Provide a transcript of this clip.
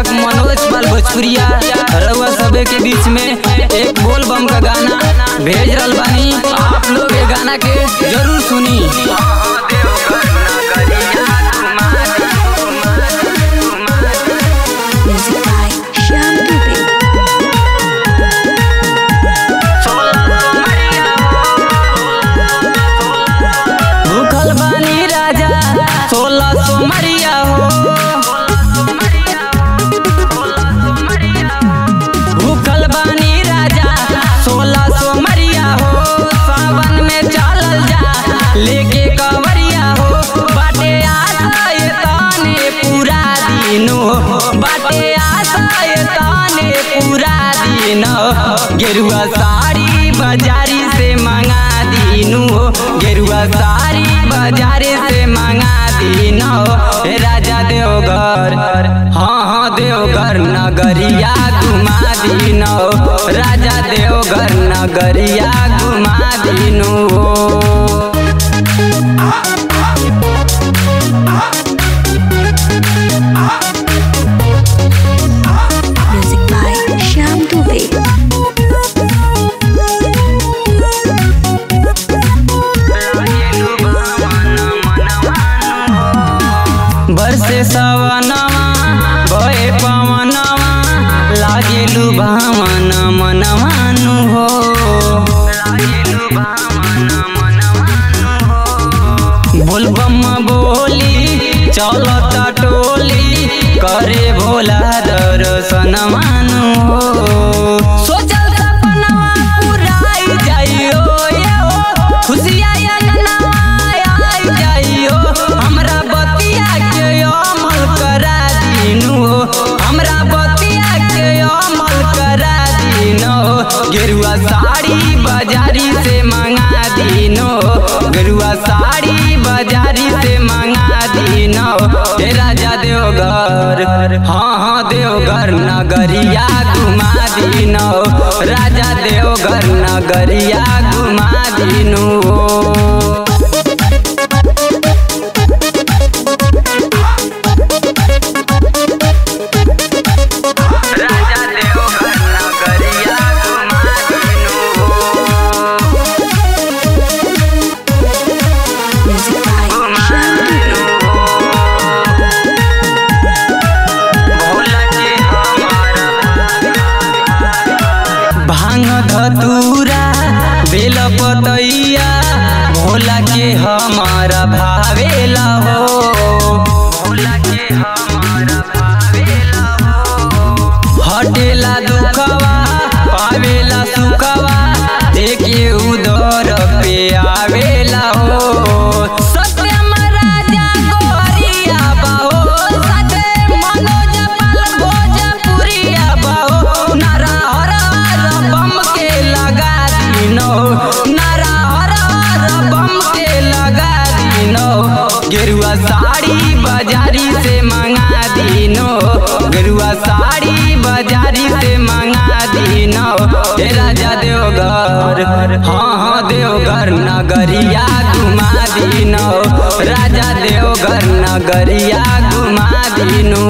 गायक मनोज पाल भोजपुरिया रउआ सबे के बीच में एक बोल बम का गाना भेज रहल बानी। आप लोग ये गाना के जरूर सुनी। भूखल बानी राजा 16 सोमरिया हो, भूखल बानी राजा 16 सोमरिया हो। सावन में चलल जा लेके कवरिया हो, बाटे आशा ये ताने पूरा दिन हो, बाटे आशा ये ताने पूरा दिन हो। गेरुआ साड़ी बाजारी से मंगा दीनू हो, गेरुआ साड़ी बाजारे से मंगा दीनो। राजा देवघर हाँ देवघर नगरिया घुमा दीनो, राजा देवघर नगरिया घुमा दीनो। Music by Shyam Dubey. बरसे सवनवा बहे पवनवा लागेलु भावन मनवानु हो, बोलबम बोली चलता टोली करे भोला दर्शन मानु हो। सोचल सपनवा पुराई जाइयो खुशिया आई जाइयो, हमरा बतिया के अमल करा दीनू हो, हमरा बतिया के अमल करा दीनो। गेरुआ साड़ी बाजारी से मंगा दीनो, गेरुआ साड़ी बाजारी से मंगा दीनो। हे राजा देवघर हाँ देवघर नगरिया घुमा दीनो, राजा देवघर नगरिया घुमा दीनो। भांग धतूरा बेल पतैया भोला के हमारा भावेला हो, भोला के हमारा भावेला हो। हटेला दुखवा पावेला सुखवा देखे उदर पे आवेला हो। सत्यम राजा गोरिया बाहो, सत्य मनोज पाल भोजपुरिया बाहो। नारा हर हर बम के लगा दीनो, नारा हर हर बम के लगा दीनो। गेरुआ साड़ी बाजारी से मंगा दीनो, गेरुआ साड़ी बाजारी से मंगा दीनो। हे राजा देवघर हाँ देवघर नगरिया घुमा दीनो, राजा देवघर नगरिया घुमा दीनो।